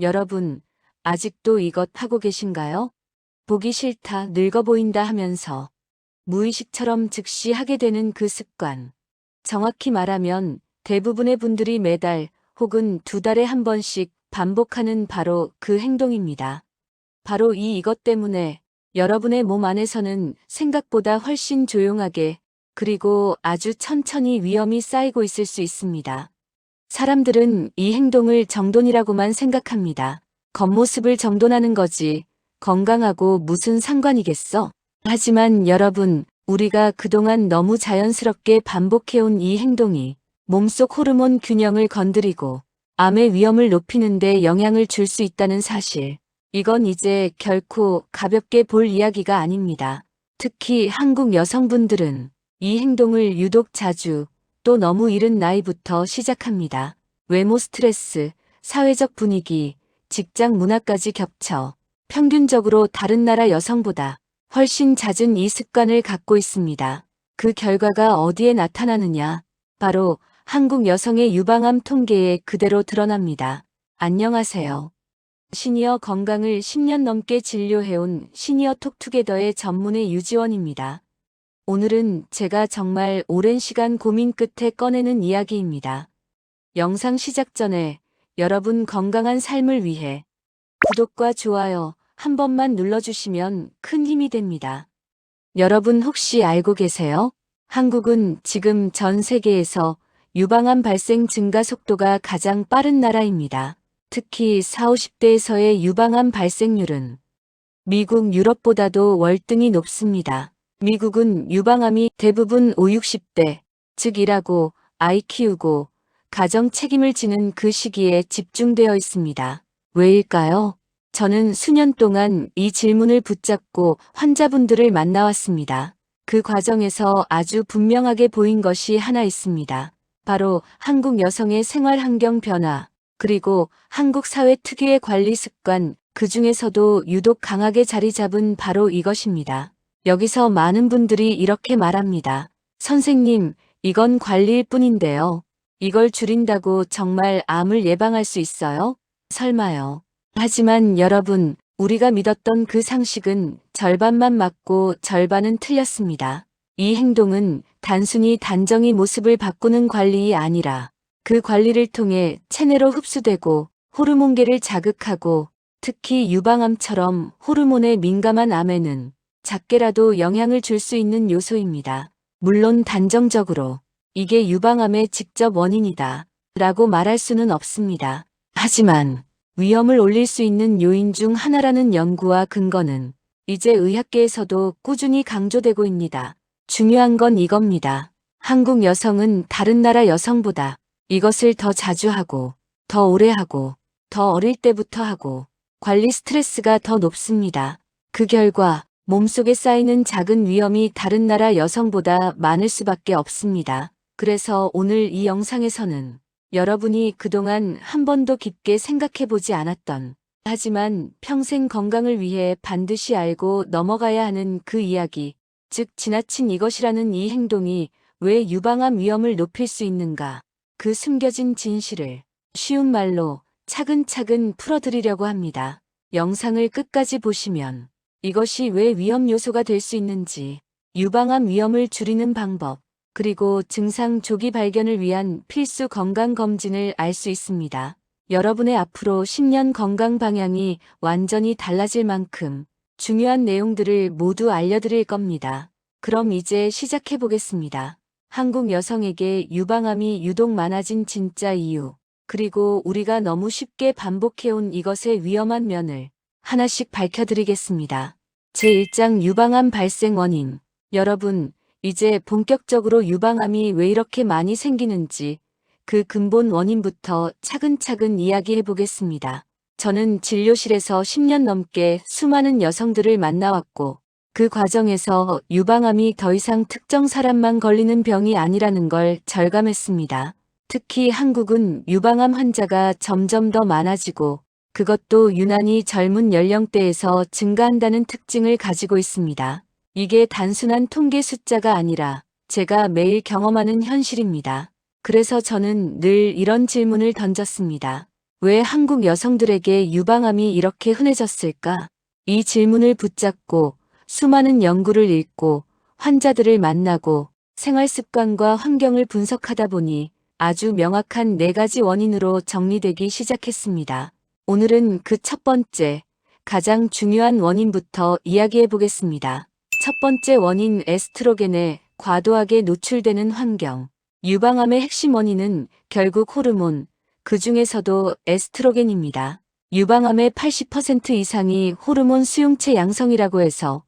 여러분, 아직도 이것 하고 계신가요? 보기 싫다, 늙어 보인다 하면서 무의식처럼 즉시 하게 되는 그 습관. 정확히 말하면 대부분의 분들이 매달 혹은 두 달에 한 번씩 반복하는 바로 그 행동입니다. 바로 이것 때문에 여러분의 몸 안에서는 생각보다 훨씬 조용하게 그리고 아주 천천히 위험이 쌓이고 있을 수 있습니다. 사람들은 이 행동을 정돈이라고만 생각합니다. 겉모습을 정돈하는 거지. 건강하고 무슨 상관이겠어? 하지만 여러분, 우리가 그동안 너무 자연스럽게 반복해온 이 행동이 몸속 호르몬 균형을 건드리고 암의 위험을 높이는 데 영향을 줄 수 있다는 사실. 이건 이제 결코 가볍게 볼 이야기가 아닙니다. 특히 한국 여성분들은 이 행동을 유독 자주 또 너무 이른 나이부터 시작합니다. 외모 스트레스, 사회적 분위기, 직장 문화까지 겹쳐 평균적으로 다른 나라 여성보다 훨씬 잦은 이 습관을 갖고 있습니다. 그 결과가 어디에 나타나느냐? 바로 한국 여성의 유방암 통계에 그대로 드러납니다. 안녕하세요. 시니어 건강을 10년 넘게 진료해온 시니어 톡투게더의 전문의 유지원입니다. 오늘은 제가 정말 오랜 시간 고민 끝에 꺼내는 이야기입니다. 영상 시작 전에 여러분 건강한 삶을 위해 구독과 좋아요 한 번만 눌러주시면 큰 힘이 됩니다. 여러분 혹시 알고 계세요? 한국은 지금 전 세계에서 유방암 발생 증가 속도가 가장 빠른 나라입니다. 특히 40, 50대에서의 유방암 발생률은 미국, 유럽보다도 월등히 높습니다. 미국은 유방암이 대부분 5, 60대, 즉 일하고 아이 키우고 가정 책임을 지는 그 시기에 집중되어 있습니다. 왜일까요? 저는 수년 동안 이 질문을 붙잡고 환자분들을 만나왔습니다. 그 과정에서 아주 분명하게 보인 것이 하나 있습니다. 바로 한국 여성의 생활 환경 변화, 그리고 한국 사회 특유의 관리 습관, 그 중에서도 유독 강하게 자리 잡은 바로 이것입니다. 여기서 많은 분들이 이렇게 말합니다. 선생님, 이건 관리일 뿐인데요. 이걸 줄인다고 정말 암을 예방할 수 있어요? 설마요. 하지만 여러분, 우리가 믿었던 그 상식은 절반만 맞고 절반은 틀렸습니다. 이 행동은 단순히 단정히 모습을 바꾸는 관리이 아니라 그 관리를 통해 체내로 흡수되고 호르몬계를 자극하고 특히 유방암처럼 호르몬에 민감한 암에는 작게라도 영향을 줄 수 있는 요소입니다. 물론 단정적으로 이게 유방암의 직접 원인이다 라고 말할 수는 없습니다. 하지만 위험을 올릴 수 있는 요인 중 하나라는 연구와 근거는 이제 의학계에서도 꾸준히 강조되고 있습니다. 중요한 건 이겁니다. 한국 여성은 다른 나라 여성보다 이것을 더 자주 하고, 더 오래 하고, 더 어릴 때부터 하고, 관리 스트레스가 더 높습니다. 그 결과 몸속에 쌓이는 작은 위험이 다른 나라 여성보다 많을 수밖에 없습니다. 그래서 오늘 이 영상에서는 여러분이 그동안 한 번도 깊게 생각해보지 않았던, 하지만 평생 건강을 위해 반드시 알고 넘어가야 하는 그 이야기, 즉 지나친 이것이라는 이 행동이 왜 유방암 위험을 높일 수 있는가, 그 숨겨진 진실을 쉬운 말로 차근차근 풀어드리려고 합니다. 영상을 끝까지 보시면 이것이 왜 위험 요소가 될 수 있는지, 유방암 위험을 줄이는 방법, 그리고 증상 조기 발견을 위한 필수 건강검진을 알 수 있습니다. 여러분의 앞으로 10년 건강 방향이 완전히 달라질 만큼 중요한 내용들을 모두 알려드릴 겁니다. 그럼 이제 시작해 보겠습니다. 한국 여성에게 유방암이 유독 많아진 진짜 이유, 그리고 우리가 너무 쉽게 반복해온 이것의 위험한 면을 하나씩 밝혀드리겠습니다. 제1장 유방암 발생 원인. 여러분, 이제 본격적으로 유방암이 왜 이렇게 많이 생기는지 그 근본 원인부터 차근차근 이야기해 보겠습니다. 저는 진료실에서 10년 넘게 수많은 여성들을 만나왔고 그 과정에서 유방암이 더 이상 특정 사람만 걸리는 병이 아니라는 걸 절감했습니다. 특히 한국은 유방암 환자가 점점 더 많아지고 그것도 유난히 젊은 연령대에서 증가한다는 특징을 가지고 있습니다. 이게 단순한 통계 숫자가 아니라 제가 매일 경험하는 현실입니다. 그래서 저는 늘 이런 질문을 던졌습니다. 왜 한국 여성들에게 유방암이 이렇게 흔해졌을까? 이 질문을 붙잡고 수많은 연구를 읽고 환자들을 만나고 생활 습관과 환경을 분석하다 보니 아주 명확한 4가지 원인으로 정리되기 시작했습니다. 오늘은 그 첫 번째, 가장 중요한 원인부터 이야기해 보겠습니다. 첫 번째 원인 에스트로겐에 과도하게 노출되는 환경. 유방암의 핵심 원인은 결국 호르몬, 그 중에서도 에스트로겐입니다. 유방암의 80% 이상이 호르몬 수용체 양성이라고 해서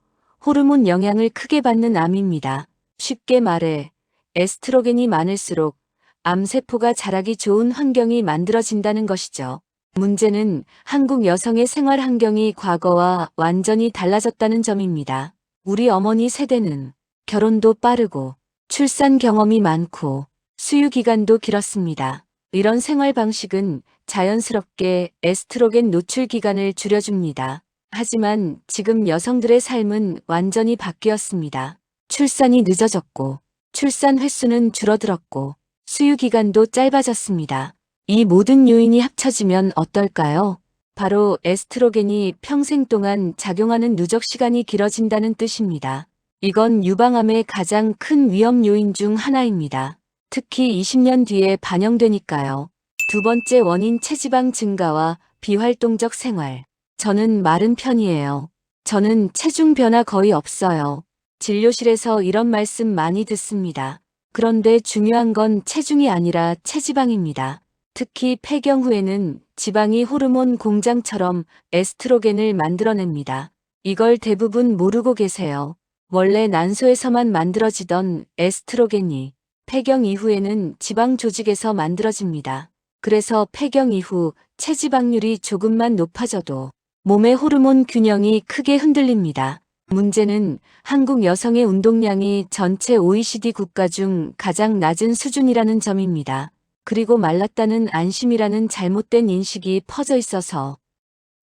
호르몬 영향을 크게 받는 암입니다. 쉽게 말해 에스트로겐이 많을수록 암세포가 자라기 좋은 환경이 만들어진다는 것이죠. 문제는 한국 여성의 생활 환경이 과거와 완전히 달라졌다는 점입니다. 우리 어머니 세대는 결혼도 빠르고 출산 경험이 많고 수유 기간도 길었습니다. 이런 생활 방식은 자연스럽게 에스트로겐 노출 기간을 줄여줍니다. 하지만 지금 여성들의 삶은 완전히 바뀌었습니다. 출산이 늦어졌고 출산 횟수는 줄어들었고 수유 기간도 짧아졌습니다. 이 모든 요인이 합쳐지면 어떨까요? 바로 에스트로겐이 평생 동안 작용하는 누적 시간이 길어진다는 뜻입니다. 이건 유방암의 가장 큰 위험 요인 중 하나입니다. 특히 20년 뒤에 반영되니까요. 두 번째 원인 체지방 증가와 비활동적 생활. 저는 마른 편이에요. 저는 체중 변화 거의 없어요. 진료실에서 이런 말씀 많이 듣습니다. 그런데 중요한 건 체중이 아니라 체지방입니다. 특히 폐경 후에는 지방이 호르몬 공장처럼 에스트로겐을 만들어냅니다. 이걸 대부분 모르고 계세요. 원래 난소에서만 만들어지던 에스트로겐이 폐경 이후에는 지방 조직에서 만들어집니다. 그래서 폐경 이후 체지방률이 조금만 높아져도 몸의 호르몬 균형이 크게 흔들립니다. 문제는 한국 여성의 운동량이 전체 OECD 국가 중 가장 낮은 수준이라는 점입니다. 그리고 말랐다는 안심이라는 잘못된 인식이 퍼져 있어서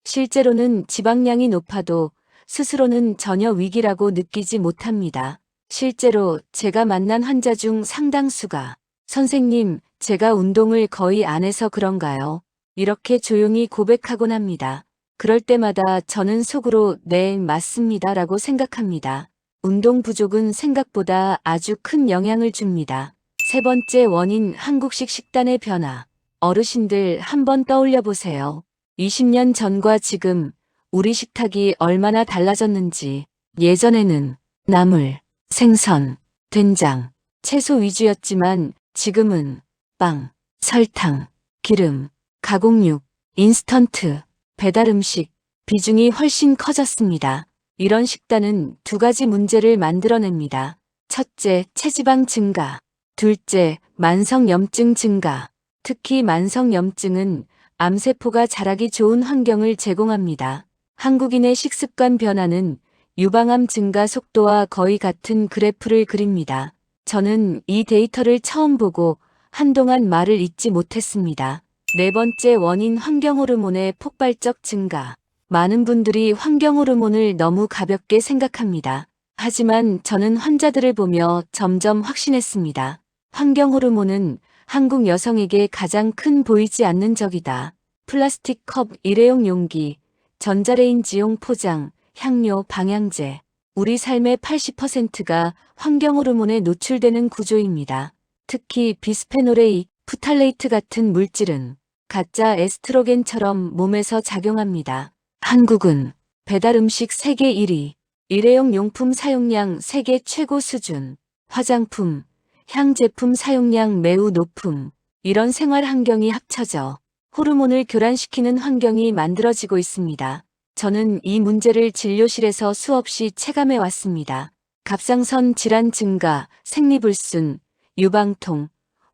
실제로는 지방량이 높아도 스스로는 전혀 위기라고 느끼지 못합니다. 실제로 제가 만난 환자 중 상당수가 선생님, 제가 운동을 거의 안 해서 그런가요? 이렇게 조용히 고백하곤 합니다. 그럴 때마다 저는 속으로 네, 맞습니다 라고 생각합니다. 운동 부족은 생각보다 아주 큰 영향을 줍니다. 세 번째 원인 한국식 식단의 변화. 어르신들 한번 떠올려 보세요. 20년 전과 지금 우리 식탁이 얼마나 달라졌는지. 예전에는 나물, 생선, 된장, 채소 위주였지만 지금은 빵, 설탕, 기름, 가공육, 인스턴트, 배달음식 비중이 훨씬 커졌습니다. 이런 식단은 2가지 문제를 만들어냅니다. 첫째, 체지방 증가. 둘째, 만성염증 증가. 특히 만성염증은 암세포가 자라기 좋은 환경을 제공합니다. 한국인의 식습관 변화는 유방암 증가 속도와 거의 같은 그래프를 그립니다. 저는 이 데이터를 처음 보고 한동안 말을 잇지 못했습니다. 네 번째 원인 환경호르몬의 폭발적 증가. 많은 분들이 환경호르몬을 너무 가볍게 생각합니다. 하지만 저는 환자들을 보며 점점 확신했습니다. 환경호르몬은 한국 여성에게 가장 큰 보이지 않는 적이다. 플라스틱 컵, 일회용 용기, 전자레인지용 포장, 향료, 방향제. 우리 삶의 80%가 환경호르몬에 노출되는 구조입니다. 특히 비스페놀 A, 프탈레이트 같은 물질은 가짜 에스트로겐처럼 몸에서 작용합니다. 한국은 배달음식 세계 1위, 일회용 용품 사용량 세계 최고 수준, 화장품, 향제품 사용량 매우 높음. 이런 생활 환경이 합쳐져 호르몬을 교란시키는 환경이 만들어지고 있습니다. 저는 이 문제를 진료실에서 수없이 체감해 왔습니다. 갑상선 질환 증가, 생리불순, 유방통,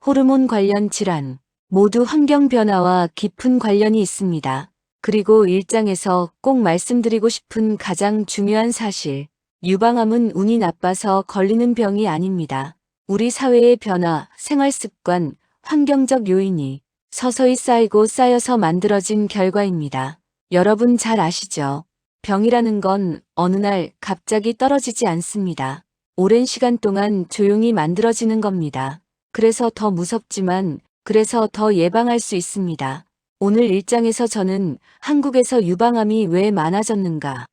호르몬 관련 질환, 모두 환경 변화와 깊은 관련이 있습니다. 그리고 일장에서 꼭 말씀드리고 싶은 가장 중요한 사실, 유방암은 운이 나빠서 걸리는 병이 아닙니다. 우리 사회의 변화, 생활습관, 환경적 요인이 서서히 쌓이고 쌓여서 만들어진 결과입니다. 여러분 잘 아시죠? 병이라는 건 어느 날 갑자기 떨어지지 않습니다. 오랜 시간 동안 조용히 만들어지는 겁니다. 그래서 더 무섭지만 그래서 더 예방할 수 있습니다. 오늘 일장에서 저는 한국에서 유방암이 왜 많아졌는가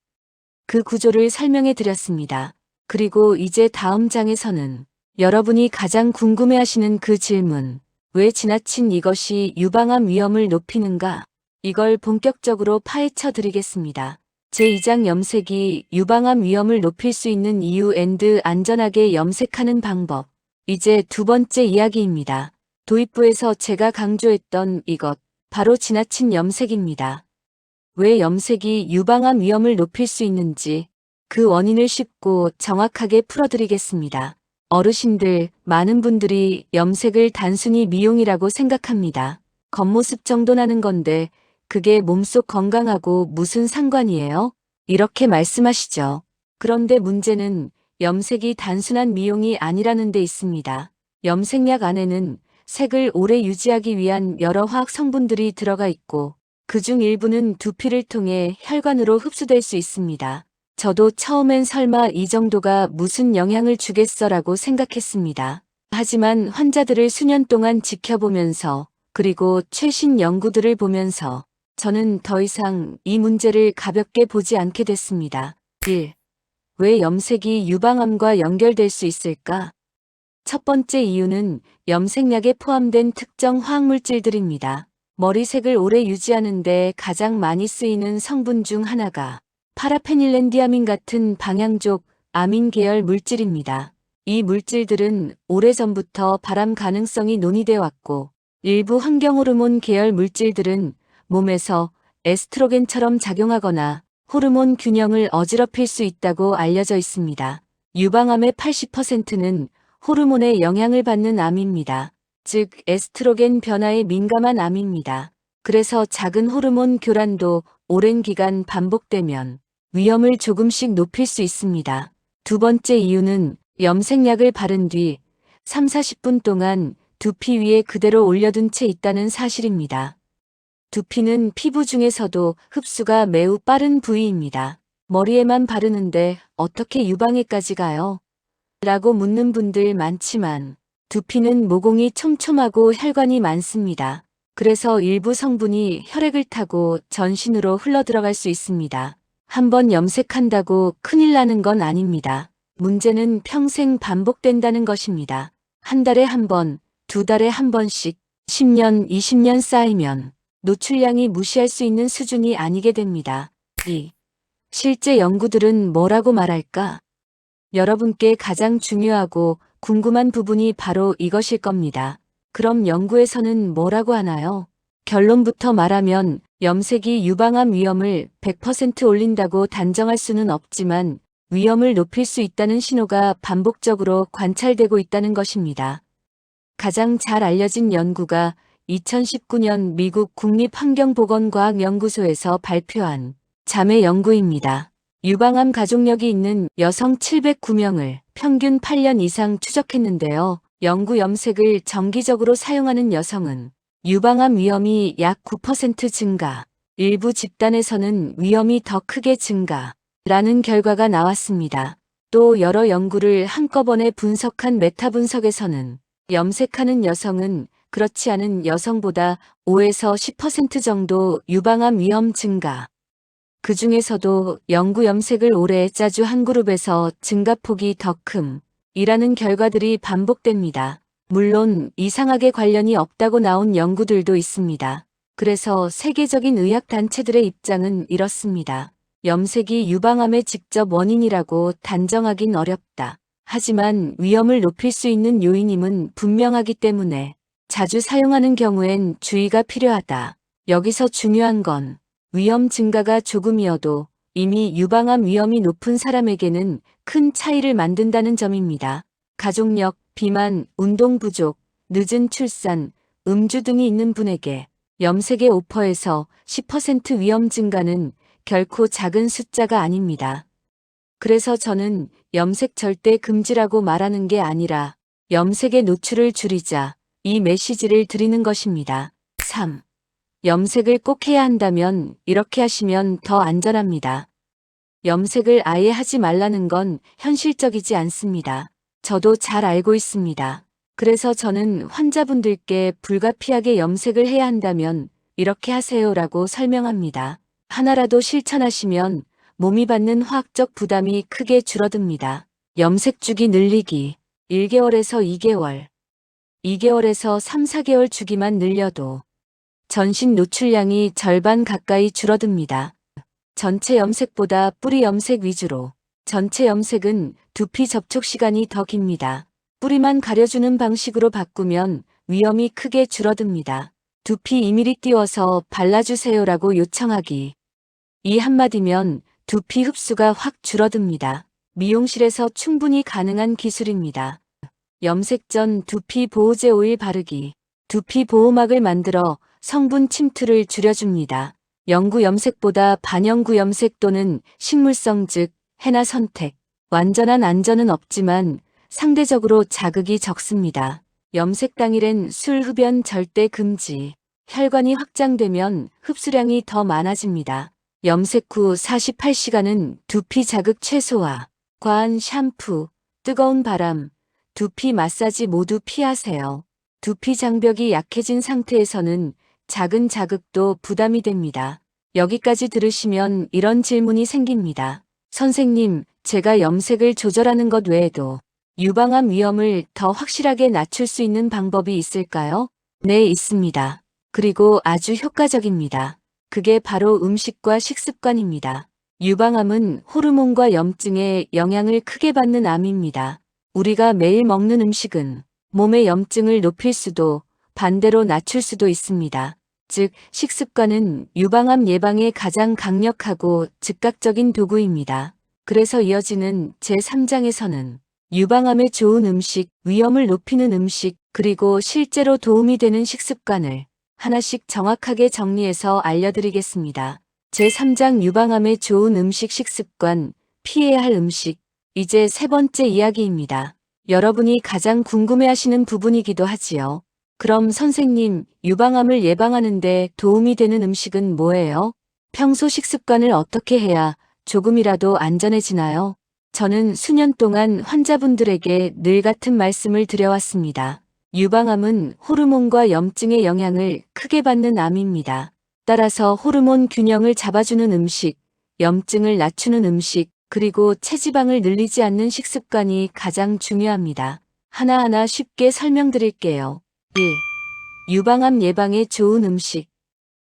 그 구조를 설명해 드렸습니다. 그리고 이제 다음 장에서는 여러분이 가장 궁금해하시는 그 질문, 왜 지나친 이것이 유방암 위험을 높이는가? 이걸 본격적으로 파헤쳐 드리겠습니다. 제2장 염색이 유방암 위험을 높일 수 있는 이유 앤드 안전하게 염색하는 방법. 이제 두 번째 이야기입니다. 도입부에서 제가 강조했던 이것, 바로 지나친 염색입니다. 왜 염색이 유방암 위험을 높일 수 있는지 그 원인을 쉽고 정확하게 풀어드리겠습니다. 어르신들, 많은 분들이 염색을 단순히 미용이라고 생각합니다. 겉모습 정도 나는 건데 그게 몸속 건강하고 무슨 상관이에요? 이렇게 말씀하시죠. 그런데 문제는 염색이 단순한 미용이 아니라는 데 있습니다. 염색약 안에는 색을 오래 유지하기 위한 여러 화학 성분들이 들어가 있고 그중 일부는 두피를 통해 혈관으로 흡수될 수 있습니다. 저도 처음엔 설마 이 정도가 무슨 영향을 주겠어라고 생각했습니다. 하지만 환자들을 수년 동안 지켜보면서 그리고 최신 연구들을 보면서 저는 더 이상 이 문제를 가볍게 보지 않게 됐습니다. 1. 왜 염색이 유방암과 연결될 수 있을까? 첫 번째 이유는 염색약에 포함된 특정 화학물질들입니다. 머리색을 오래 유지하는 데 가장 많이 쓰이는 성분 중 하나가 파라페닐렌디아민 같은 방향족 아민 계열 물질입니다. 이 물질들은 오래전부터 발암 가능성이 논의돼 왔고 일부 환경호르몬 계열 물질들은 몸에서 에스트로겐처럼 작용하거나 호르몬 균형을 어지럽힐 수 있다고 알려져 있습니다. 유방암의 80%는 호르몬의 영향을 받는 암입니다. 즉 에스트로겐 변화에 민감한 암입니다. 그래서 작은 호르몬 교란도 오랜 기간 반복되면 위험을 조금씩 높일 수 있습니다. 두 번째 이유는 염색약을 바른 뒤 3-40분 동안 두피 위에 그대로 올려둔 채 있다는 사실입니다. 두피는 피부 중에서도 흡수가 매우 빠른 부위입니다. 머리에만 바르는데 어떻게 유방에까지 가요? 라고 묻는 분들 많지만 두피는 모공이 촘촘하고 혈관이 많습니다. 그래서 일부 성분이 혈액을 타고 전신으로 흘러들어갈 수 있습니다. 한번 염색한다고 큰일 나는 건 아닙니다. 문제는 평생 반복된다는 것입니다. 한 달에 한 번, 두 달에 한 번씩 10년, 20년 쌓이면 노출량이 무시할 수 있는 수준이 아니게 됩니다. 2. 실제 연구들은 뭐라고 말할까? 여러분께 가장 중요하고 궁금한 부분이 바로 이것일 겁니다. 그럼 연구에서는 뭐라고 하나요? 결론부터 말하면 염색이 유방암 위험을 100% 올린다고 단정할 수는 없지만 위험을 높일 수 있다는 신호가 반복적으로 관찰되고 있다는 것입니다. 가장 잘 알려진 연구가 2019년 미국 국립환경보건과학연구소에서 발표한 자매 연구입니다. 유방암 가족력이 있는 여성 709명을 평균 8년 이상 추적했는데요. 연구 염색을 정기적으로 사용하는 여성은 유방암 위험이 약 9% 증가, 일부 집단에서는 위험이 더 크게 증가라는 결과가 나왔습니다. 또 여러 연구를 한꺼번에 분석한 메타 분석에서는 염색하는 여성은 그렇지 않은 여성보다 5에서 10% 정도 유방암 위험 증가, 그 중에서도 영구 염색을 오래 자주 한 그룹에서 증가폭이 더 큼이라는 결과들이 반복됩니다. 물론 이상하게 관련이 없다고 나온 연구들도 있습니다. 그래서 세계적인 의학단체들의 입장은 이렇습니다. 염색이 유방암의 직접 원인이라고 단정하긴 어렵다. 하지만 위험을 높일 수 있는 요인임은 분명하기 때문에 자주 사용하는 경우엔 주의가 필요하다. 여기서 중요한 건 위험 증가가 조금이어도 이미 유방암 위험이 높은 사람에게는 큰 차이를 만든다는 점입니다. 가족력, 비만, 운동 부족, 늦은 출산, 음주 등이 있는 분에게 염색의 5%에서 10% 위험 증가는 결코 작은 숫자가 아닙니다. 그래서 저는 염색 절대 금지라고 말하는 게 아니라 염색의 노출을 줄이자 이 메시지를 드리는 것입니다. 3. 염색을 꼭 해야 한다면 이렇게 하시면 더 안전합니다. 염색을 아예 하지 말라는 건 현실적이지 않습니다. 저도 잘 알고 있습니다. 그래서 저는 환자분들께 불가피하게 염색을 해야 한다면 이렇게 하세요라고 설명합니다. 하나라도 실천하시면 몸이 받는 화학적 부담이 크게 줄어듭니다. 염색주기 늘리기 1개월에서 2개월, 2개월에서 3, 4개월 주기만 늘려도 전신 노출량이 절반 가까이 줄어듭니다. 전체 염색보다 뿌리 염색 위주로. 전체 염색은 두피 접촉 시간이 더 깁니다. 뿌리만 가려주는 방식으로 바꾸면 위험이 크게 줄어듭니다. 두피 2mm 띄워서 발라주세요라고 요청하기. 이 한마디면 두피 흡수가 확 줄어듭니다. 미용실에서 충분히 가능한 기술입니다. 염색 전 두피 보호제 오일 바르기. 두피 보호막을 만들어 성분 침투를 줄여줍니다. 영구 염색보다 반영구 염색 또는 식물성 즉 해나 선택. 완전한 안전은 없지만 상대적으로 자극이 적습니다. 염색 당일엔 술 흡연 절대 금지. 혈관이 확장되면 흡수량이 더 많아집니다. 염색 후 48시간은 두피 자극 최소화. 과한 샴푸, 뜨거운 바람, 두피 마사지 모두 피하세요. 두피 장벽이 약해진 상태에서는 작은 자극도 부담이 됩니다. 여기까지 들으시면 이런 질문이 생깁니다. 선생님, 제가 염색을 조절하는 것 외에도 유방암 위험을 더 확실하게 낮출 수 있는 방법이 있을까요? 네, 있습니다. 그리고 아주 효과적입니다. 그게 바로 음식과 식습관입니다. 유방암은 호르몬과 염증의 영향을 크게 받는 암입니다. 우리가 매일 먹는 음식은 몸의 염증을 높일 수도 반대로 낮출 수도 있습니다. 즉, 식습관은 유방암 예방에 가장 강력하고 즉각적인 도구입니다. 그래서 이어지는 제3장에서는 유방암에 좋은 음식, 위험을 높이는 음식, 그리고 실제로 도움이 되는 식습관을 하나씩 정확하게 정리해서 알려드리겠습니다. 제3장 유방암에 좋은 음식 식습관, 피해야 할 음식. 이제 세 번째 이야기입니다. 여러분이 가장 궁금해하시는 부분이기도 하지요. 그럼 선생님, 유방암을 예방하는데 도움이 되는 음식은 뭐예요? 평소 식습관을 어떻게 해야 조금이라도 안전해지나요? 저는 수년 동안 환자분들에게 늘 같은 말씀을 드려왔습니다. 유방암은 호르몬과 염증의 영향을 크게 받는 암입니다. 따라서 호르몬 균형을 잡아주는 음식, 염증을 낮추는 음식, 그리고 체지방을 늘리지 않는 식습관이 가장 중요합니다. 하나하나 쉽게 설명드릴게요. 1. 유방암 예방에 좋은 음식.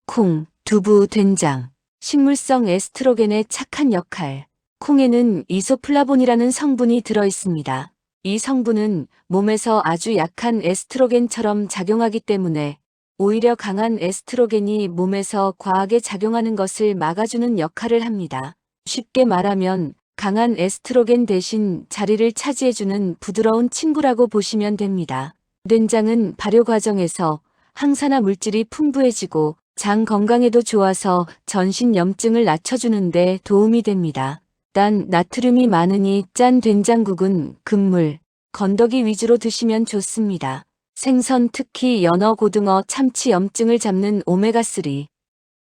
콩, 두부, 된장. 식물성 에스트로겐의 착한 역할. 콩에는 이소플라본이라는 성분이 들어있습니다. 이 성분은 몸에서 아주 약한 에스트로겐처럼 작용하기 때문에 오히려 강한 에스트로겐이 몸에서 과하게 작용하는 것을 막아주는 역할을 합니다. 쉽게 말하면 강한 에스트로겐 대신 자리를 차지해주는 부드러운 친구라고 보시면 됩니다. 된장은 발효 과정에서 항산화 물질이 풍부해지고 장 건강에도 좋아서 전신 염증을 낮춰주는데 도움이 됩니다. 단 나트륨이 많으니 짠 된장국은 금물, 건더기 위주로 드시면 좋습니다. 생선 특히 연어, 고등어, 참치 염증을 잡는 오메가3.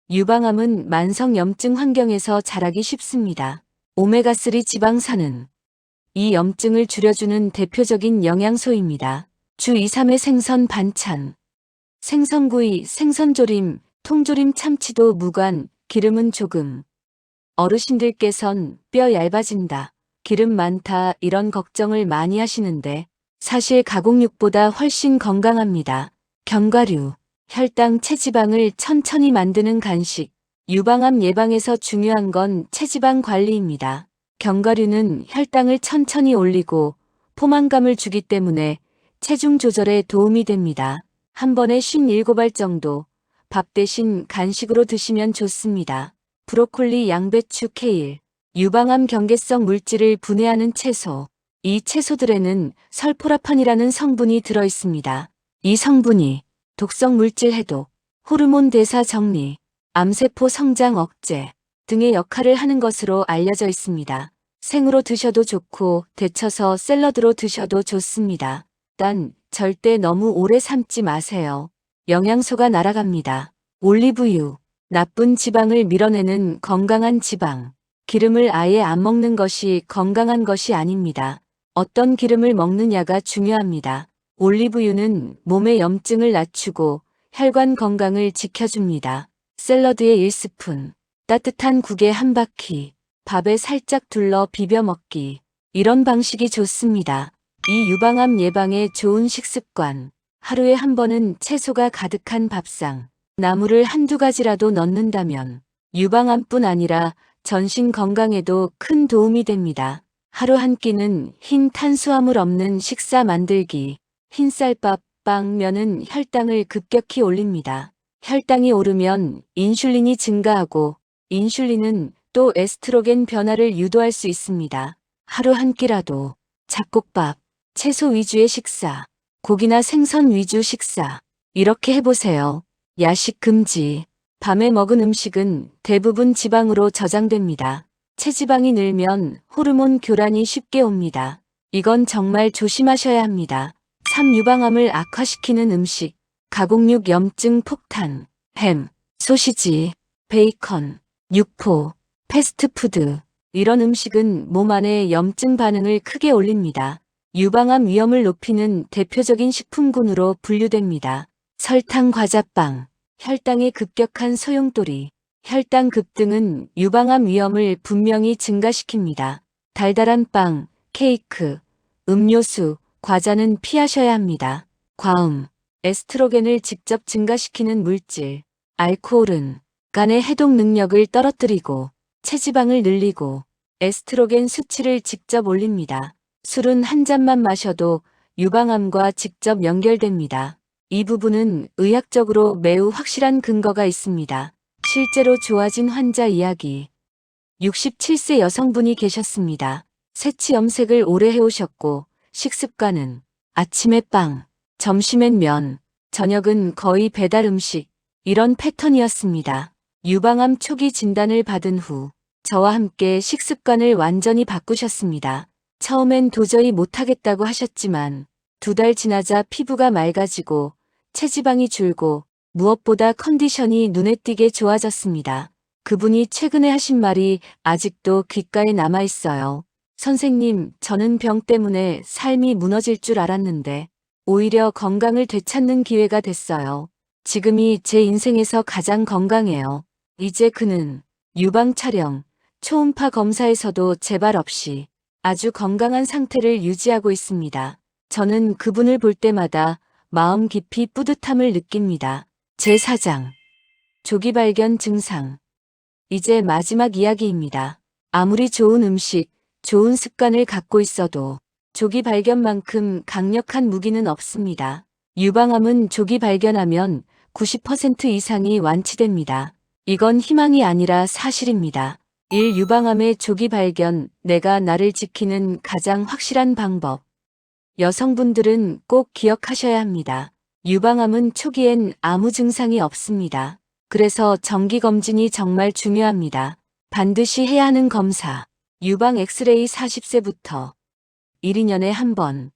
유방암은 만성 염증 환경에서 자라기 쉽습니다. 오메가3 지방산은 이 염증을 줄여주는 대표적인 영양소입니다. 주 2, 3회 생선 반찬. 생선구이, 생선조림, 통조림 참치도 무관, 기름은 조금. 어르신들께선 뼈 얇아진다, 기름 많다 이런 걱정을 많이 하시는데 사실 가공육보다 훨씬 건강합니다. 견과류, 혈당 체지방을 천천히 만드는 간식. 유방암 예방에서 중요한 건 체지방 관리입니다. 견과류는 혈당을 천천히 올리고 포만감을 주기 때문에 체중 조절에 도움이 됩니다. 한 번에 57알 정도 밥 대신 간식으로 드시면 좋습니다. 브로콜리, 양배추, 케일. 유방암 경계성 물질을 분해하는 채소. 이 채소들에는 설포라판이라는 성분이 들어있습니다. 이 성분이 독성 물질 해독, 호르몬 대사 정리, 암세포 성장 억제 등의 역할을 하는 것으로 알려져 있습니다. 생으로 드셔도 좋고 데쳐서 샐러드로 드셔도 좋습니다. 단 절대 너무 오래 삶지 마세요. 영양소가 날아갑니다. 올리브유, 나쁜 지방을 밀어내는 건강한 지방. 기름을 아예 안 먹는 것이 건강한 것이 아닙니다. 어떤 기름을 먹느냐가 중요합니다. 올리브유는 몸의 염증을 낮추고 혈관 건강을 지켜줍니다. 샐러드에 1스푼, 따뜻한 국에 한 바퀴, 밥에 살짝 둘러 비벼 먹기. 이런 방식이 좋습니다. 이 유방암 예방에 좋은 식습관. 하루에 한 번은 채소가 가득한 밥상, 나물을 한두 가지라도 넣는다면 유방암뿐 아니라 전신 건강에도 큰 도움이 됩니다. 하루 한 끼는 흰 탄수화물 없는 식사 만들기. 흰쌀밥, 빵, 면은 혈당을 급격히 올립니다. 혈당이 오르면 인슐린이 증가하고 인슐린은 또 에스트로겐 변화를 유도할 수 있습니다. 하루 한 끼라도 잡곡밥, 채소 위주의 식사, 고기나 생선 위주 식사. 이렇게 해보세요. 야식 금지. 밤에 먹은 음식은 대부분 지방으로 저장됩니다. 체지방이 늘면 호르몬 교란이 쉽게 옵니다. 이건 정말 조심하셔야 합니다. 3. 유방암을 악화시키는 음식. 가공육 염증 폭탄. 햄, 소시지, 베이컨, 육포, 패스트푸드. 이런 음식은 몸 안에 염증 반응을 크게 올립니다. 유방암 위험을 높이는 대표적인 식품군으로 분류됩니다. 설탕 과자빵, 혈당의 급격한 소용돌이. 혈당 급등은 유방암 위험을 분명히 증가시킵니다. 달달한 빵, 케이크, 음료수, 과자는 피하셔야 합니다. 과음, 에스트로겐을 직접 증가시키는 물질. 알코올은 간의 해독 능력을 떨어뜨리고 체지방을 늘리고 에스트로겐 수치를 직접 올립니다. 술은 한 잔만 마셔도 유방암과 직접 연결됩니다. 이 부분은 의학적으로 매우 확실한 근거가 있습니다. 실제로 좋아진 환자 이야기. 67세 여성분이 계셨습니다. 새치 염색을 오래 해오셨고 식습관은 아침에 빵, 점심엔 면, 저녁은 거의 배달 음식. 이런 패턴이었습니다. 유방암 초기 진단을 받은 후 저와 함께 식습관을 완전히 바꾸셨습니다. 처음엔 도저히 못하겠다고 하셨지만 2달 지나자 피부가 맑아지고 체지방이 줄고 무엇보다 컨디션이 눈에 띄게 좋아졌습니다. 그분이 최근에 하신 말이 아직도 귓가에 남아 있어요. 선생님, 저는 병 때문에 삶이 무너질 줄 알았는데 오히려 건강을 되찾는 기회가 됐어요. 지금이 제 인생에서 가장 건강해요. 이제 그는 유방 촬영, 초음파 검사에서도 재발 없이 아주 건강한 상태를 유지하고 있습니다. 저는 그분을 볼 때마다 마음 깊이 뿌듯함을 느낍니다. 제4장. 조기 발견 증상. 이제 마지막 이야기입니다. 아무리 좋은 음식, 좋은 습관을 갖고 있어도 조기 발견만큼 강력한 무기는 없습니다. 유방암은 조기 발견하면 90% 이상이 완치됩니다. 이건 희망이 아니라 사실입니다. 1. 유방암의 조기 발견, 내가 나를 지키는 가장 확실한 방법. 여성분들은 꼭 기억하셔야 합니다. 유방암은 초기엔 아무 증상이 없습니다. 그래서 정기검진이 정말 중요합니다. 반드시 해야 하는 검사. 유방 엑스레이 40세부터 1, 2년에 한 번.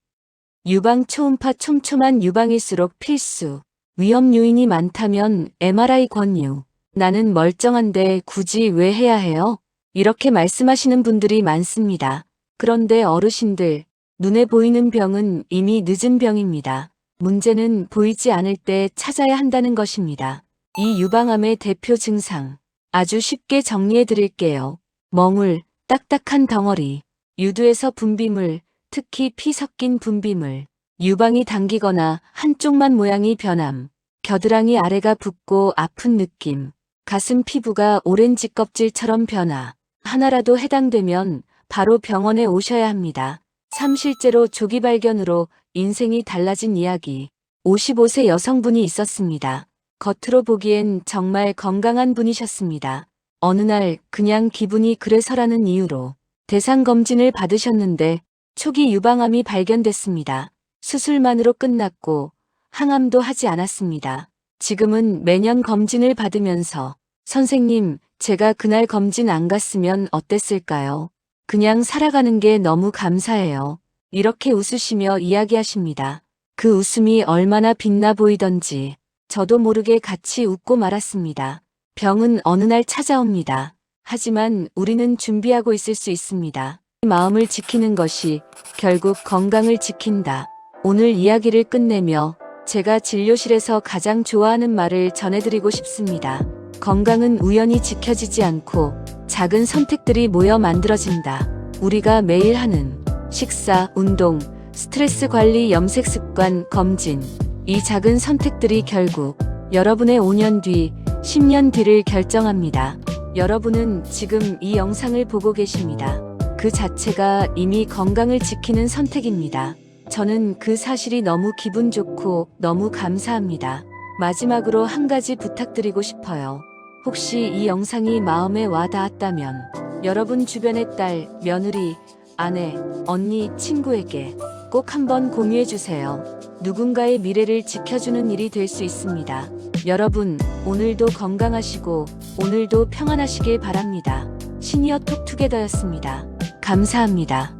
유방 초음파 촘촘한 유방일수록 필수. 위험 요인이 많다면 MRI 권유. 나는 멀쩡한데 굳이 왜 해야 해요? 이렇게 말씀하시는 분들이 많습니다. 그런데 어르신들, 눈에 보이는 병은 이미 늦은 병입니다. 문제는 보이지 않을 때 찾아야 한다는 것입니다. 이 유방암의 대표 증상, 아주 쉽게 정리해 드릴게요. 멍울, 딱딱한 덩어리, 유두에서 분비물, 특히 피 섞인 분비물, 유방이 당기거나 한쪽만 모양이 변함, 겨드랑이 아래가 붓고 아픈 느낌, 가슴 피부가 오렌지 껍질처럼 변화. 하나라도 해당되면 바로 병원에 오셔야 합니다. 3. 실제로 조기 발견으로 인생이 달라진 이야기. 55세 여성분이 있었습니다. 겉으로 보기엔 정말 건강한 분이셨습니다. 어느 날 그냥 기분이 그래서라는 이유로 대상검진을 받으셨는데 초기 유방암이 발견됐습니다. 수술만으로 끝났고 항암도 하지 않았습니다. 지금은 매년 검진을 받으면서 선생님, 제가 그날 검진 안 갔으면 어땠을까요? 그냥 살아가는 게 너무 감사해요. 이렇게 웃으시며 이야기하십니다. 그 웃음이 얼마나 빛나 보이던지 저도 모르게 같이 웃고 말았습니다. 병은 어느 날 찾아옵니다. 하지만 우리는 준비하고 있을 수 있습니다. 마음을 지키는 것이 결국 건강을 지킨다. 오늘 이야기를 끝내며 제가 진료실에서 가장 좋아하는 말을 전해드리고 싶습니다. 건강은 우연히 지켜지지 않고 작은 선택들이 모여 만들어진다. 우리가 매일 하는 식사, 운동, 스트레스 관리, 염색 습관, 검진, 이 작은 선택들이 결국 여러분의 5년 뒤, 10년 뒤를 결정합니다. 여러분은 지금 이 영상을 보고 계십니다. 그 자체가 이미 건강을 지키는 선택입니다. 저는 그 사실이 너무 기분 좋고 너무 감사합니다. 마지막으로 한 가지 부탁드리고 싶어요. 혹시 이 영상이 마음에 와 닿았다면 여러분 주변의 딸, 며느리, 아내, 언니, 친구에게 꼭 한번 공유해 주세요. 누군가의 미래를 지켜주는 일이 될 수 있습니다. 여러분, 오늘도 건강하시고 오늘도 평안하시길 바랍니다. 시니어 톡투게더였습니다. 감사합니다.